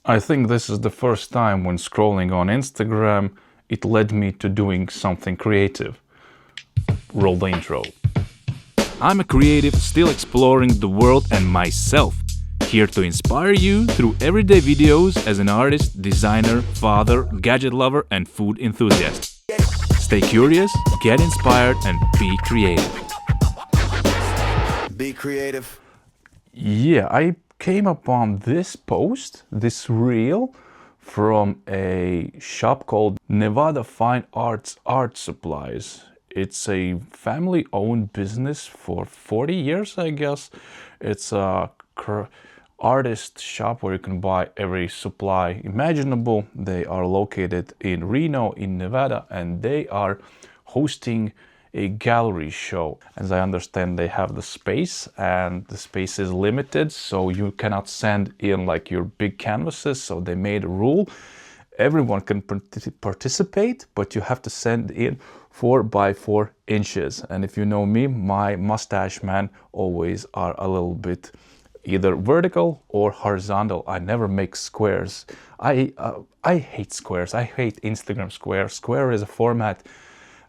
I think this is the first time when scrolling on Instagram, it led me to doing something creative. Roll the intro. I'm a creative still exploring the world and myself, here to inspire you through everyday videos as an artist, designer, father, gadget lover, and food enthusiast. Stay curious, get inspired, and be creative. Be creative. Yeah, I came upon this post, this reel, from a shop called Nevada Fine Arts Art Supplies. It's a family-owned business for 40 years, I guess. It's a artist shop where you can buy every supply imaginable. They are located in Reno, in Nevada, and they are hosting a gallery show. As I understand, they have the space, and the space is limited, so you cannot send in like your big canvases. So they made a rule. Everyone can participate, but you have to send in 4 by 4 inches. And if you know me, my Mustache Man always are a little bit either vertical or horizontal. I never make squares. I hate squares. I hate Instagram squares. Square is a format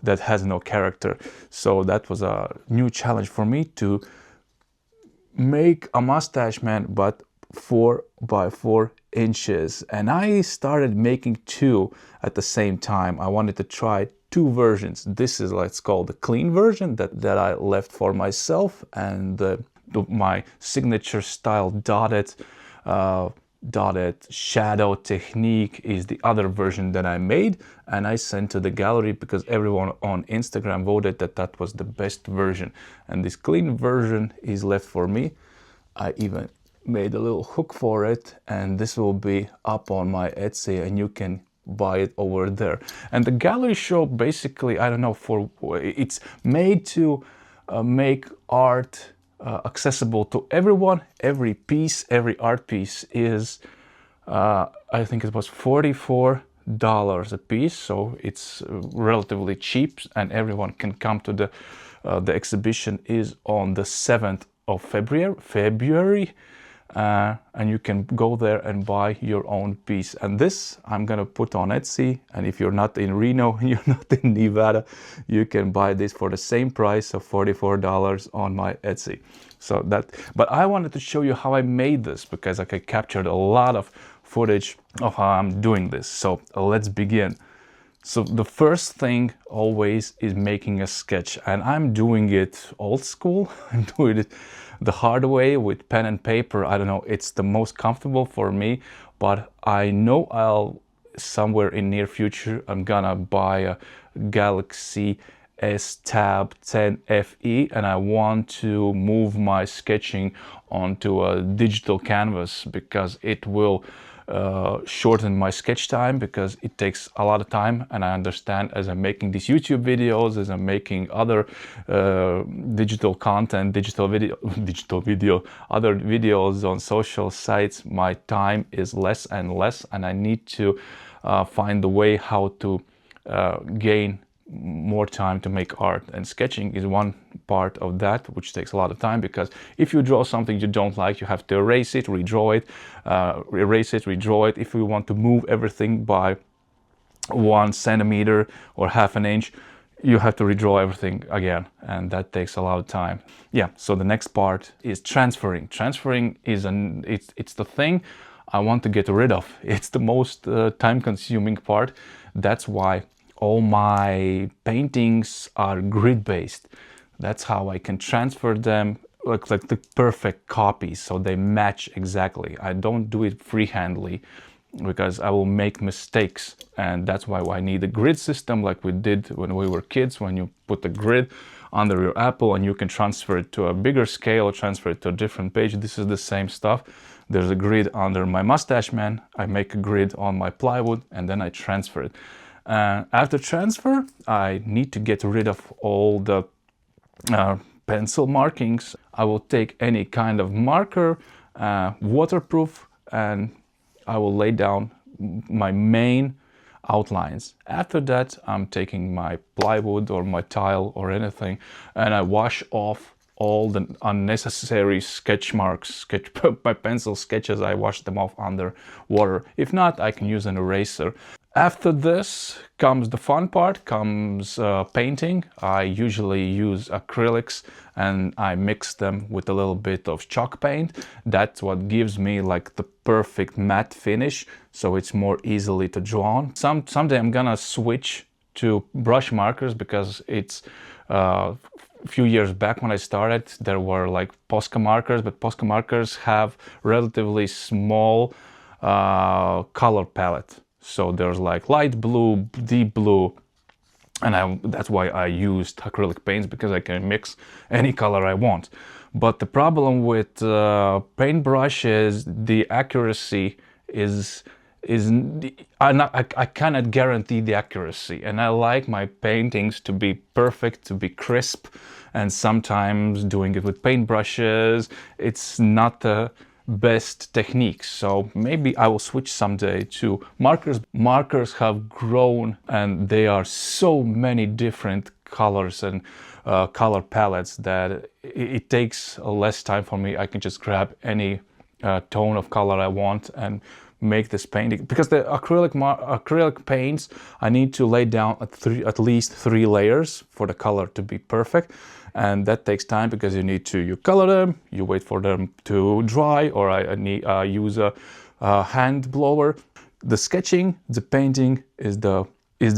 that has no character. So that was a new challenge for me to make a Mustache Man, but 4 by 4 inches. And I started making 2 at the same time. I wanted to try 2 versions. This is let's call the clean version that I left for myself, and my signature style dotted shadow technique is the other version that I made, and I sent to the gallery because everyone on Instagram voted that that was the best version, and this clean version is left for me. I even made a little hook for it, and this will be up on my Etsy, and you can buy it over there. And the gallery show, basically, I don't know, it's made to make art accessible to everyone. Every piece, every art piece is, I think it was $44 a piece, so it's relatively cheap, and everyone can come to the exhibition is on the 7th of February, and you can go there and buy your own piece. And this I'm gonna put on Etsy, and if you're not in Reno and you're not in Nevada, you can buy this for the same price of $44 on my Etsy. So but I wanted to show you how I made this, because I captured a lot of footage of how I'm doing this. So let's begin. So the first thing always is making a sketch, and I'm doing it old school. I'm doing it the hard way with pen and paper. I don't know, it's the most comfortable for me, but I know I'll somewhere in near future I'm gonna buy a Galaxy S Tab 10 FE, and I want to move my sketching onto a digital canvas because it will shorten my sketch time, because it takes a lot of time. And I understand, as I'm making these YouTube videos, as I'm making other digital content, digital video, other videos on social sites, my time is less and less, and I need to find the way how to gain more time to make art. And sketching is one part of that, which takes a lot of time, because if you draw something you don't like, you have to erase it, redraw it, erase it, redraw it. If you want to move everything by 1 centimeter or half an inch, you have to redraw everything again, and that takes a lot of time. Yeah, so the next part is transferring. Transferring is it's the thing I want to get rid of. It's the most time-consuming part. That's why all my paintings are grid-based. That's how I can transfer them like the perfect copies, so they match exactly. I don't do it freehandly because I will make mistakes, and that's why I need a grid system like we did when we were kids, when you put the grid under your apple and you can transfer it to a bigger scale or transfer it to a different page. This is the same stuff. There's a grid under my Mustache Man. I make a grid on my plywood, and then I transfer it. After transfer, I need to get rid of all the pencil markings. I will take any kind of marker, waterproof, and I will lay down my main outlines. After that, I'm taking my plywood or my tile or anything, and I wash off all the unnecessary sketch marks, my pencil sketches, I wash them off under water. If not, I can use an eraser. After this comes the fun part, comes painting. I usually use acrylics and I mix them with a little bit of chalk paint. That's what gives me like the perfect matte finish, so it's more easily to draw on. Someday I'm gonna switch to brush markers, because it's a few years back when I started, there were like Posca markers, but Posca markers have relatively small color palette. So there's like light blue, deep blue, and that's why I used acrylic paints, because I can mix any color I want. But the problem with paintbrush is the accuracy I cannot guarantee the accuracy, and I like my paintings to be perfect, to be crisp, and sometimes doing it with paintbrushes, it's not the best techniques. So maybe I will switch someday to markers. Markers have grown, and they are so many different colors and color palettes that it takes less time for me. I can just grab any tone of color I want and make this painting. Because the acrylic paints, I need to lay down at least 3 layers for the color to be perfect, and that takes time, because you color them, you wait for them to dry, or I use a hand blower. The sketching, the painting is the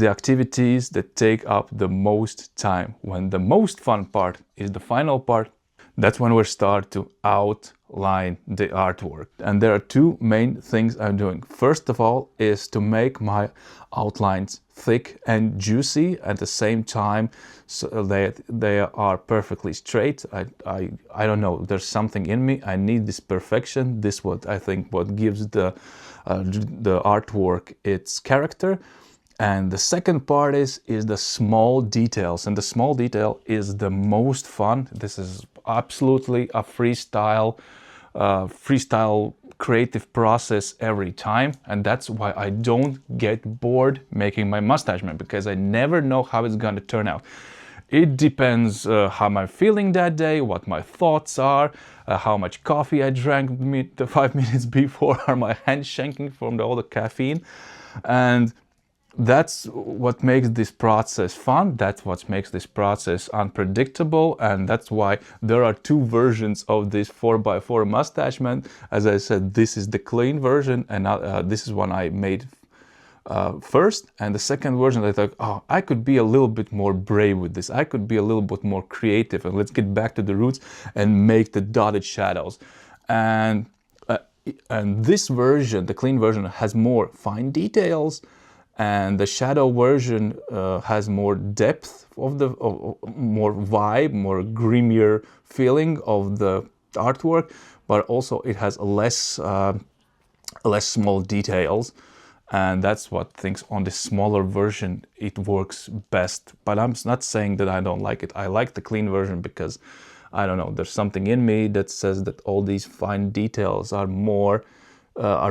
activities that take up the most time. When the most fun part is the final part, that's when we start to outline the artwork. And there are 2 main things I'm doing. First of all is to make my outlines thick and juicy at the same time, so that they are perfectly straight. I don't know, there's something in me. I need this perfection. This I think what gives the artwork its character. And the second part is the small details, and the small detail is the most fun. This is absolutely a freestyle creative process every time, and that's why I don't get bored making my Mustache Man, because I never know how it's gonna turn out. It depends how I'm feeling that day, what my thoughts are, how much coffee I drank 5 minutes before, are my hands shaking from all the caffeine, and that's what makes this process fun. That's what makes this process unpredictable, and that's why there are 2 versions of this 4x4 Mustache Man. As I said, this is the clean version, and this is one I made first, and the second version I thought, oh, I could be a little bit more brave with this. I could be a little bit more creative, and let's get back to the roots and make the dotted shadows. And this version, the clean version, has more fine details, and the shadow version has more depth more vibe, more grimier feeling of the artwork, but also it has less small details, and that's what things on the smaller version it works best. But I'm not saying that I don't like it. I like the clean version because, I don't know, there's something in me that says that all these fine details are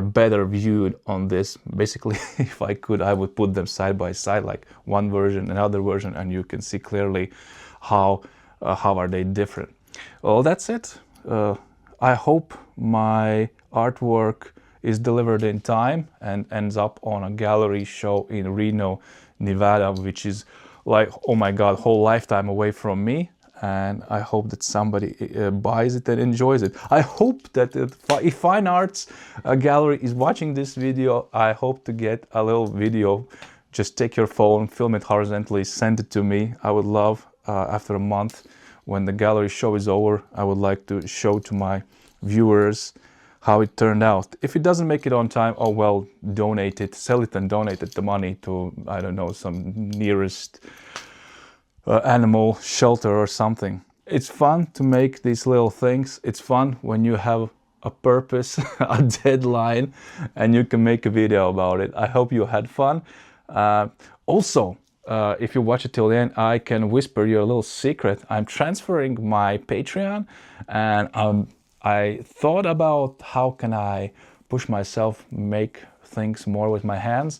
better viewed on this. Basically, if I could, I would put them side by side, like one version, another version, and you can see clearly how are they different. Well, that's it. I hope my artwork is delivered in time and ends up on a gallery show in Reno, Nevada, which is like, oh my God, whole lifetime away from me. And I hope that somebody buys it and enjoys it. I hope that if Fine Arts Gallery is watching this video, I hope to get a little video. Just take your phone, film it horizontally, send it to me. I would love, after a month, when the gallery show is over, I would like to show to my viewers how it turned out. If it doesn't make it on time, oh well, donate it, sell it and donate it, the money to, I don't know, some nearest animal shelter or something. It's fun to make these little things. It's fun when you have a purpose, a deadline, and you can make a video about it. I hope you had fun. Also, if you watch it till the end, I can whisper you a little secret. I'm transferring my Patreon, and I thought about how can I push myself, make things more with my hands,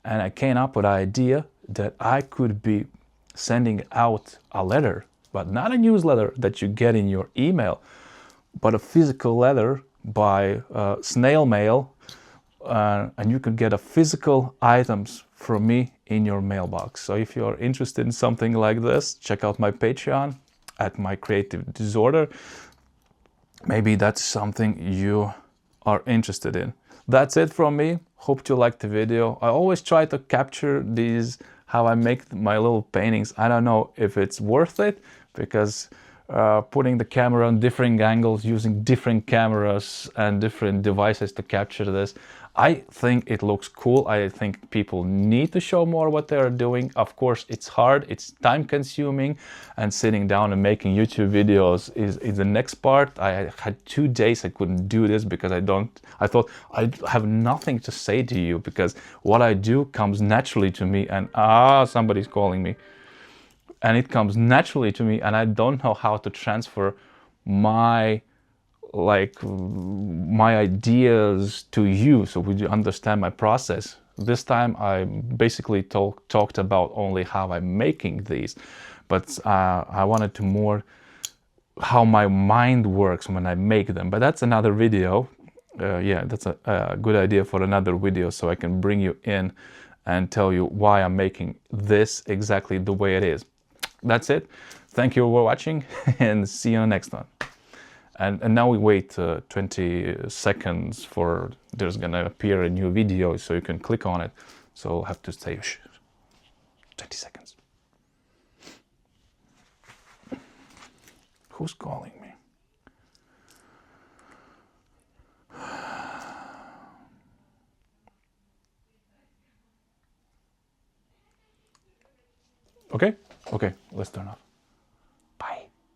and I came up with the idea that I could be sending out a letter but not a newsletter that you get in your email, but a physical letter by snail mail, and you can get a physical items from me in your mailbox. So if you're interested in something like this, check out my Patreon at My Creative Disorder. Maybe that's something you are interested in. That's it from me. Hope you liked the video. I always try to capture these, how I make my little paintings. I don't know if it's worth it, because putting the camera on different angles, using different cameras and different devices to capture this, I think it looks cool. I think people need to show more what they're doing. Of course, it's hard, it's time consuming, and sitting down and making YouTube videos is the next part. I had 2 days I couldn't do this because I thought I have nothing to say to you, because what I do comes naturally to me, and somebody's calling me. And it comes naturally to me, and I don't know how to transfer my ideas to you, so would you understand my process. This time I basically talked about only how I'm making these, but I wanted to more how my mind works when I make them. But that's another video. Yeah, that's a good idea for another video, so I can bring you in and tell you why I'm making this exactly the way it is. That's it. Thank you for watching, and see you on the next one. And now we wait 20 seconds for there's gonna appear a new video, so you can click on it. So I'll have to say 20 seconds. Who's calling me? Okay, let's turn off.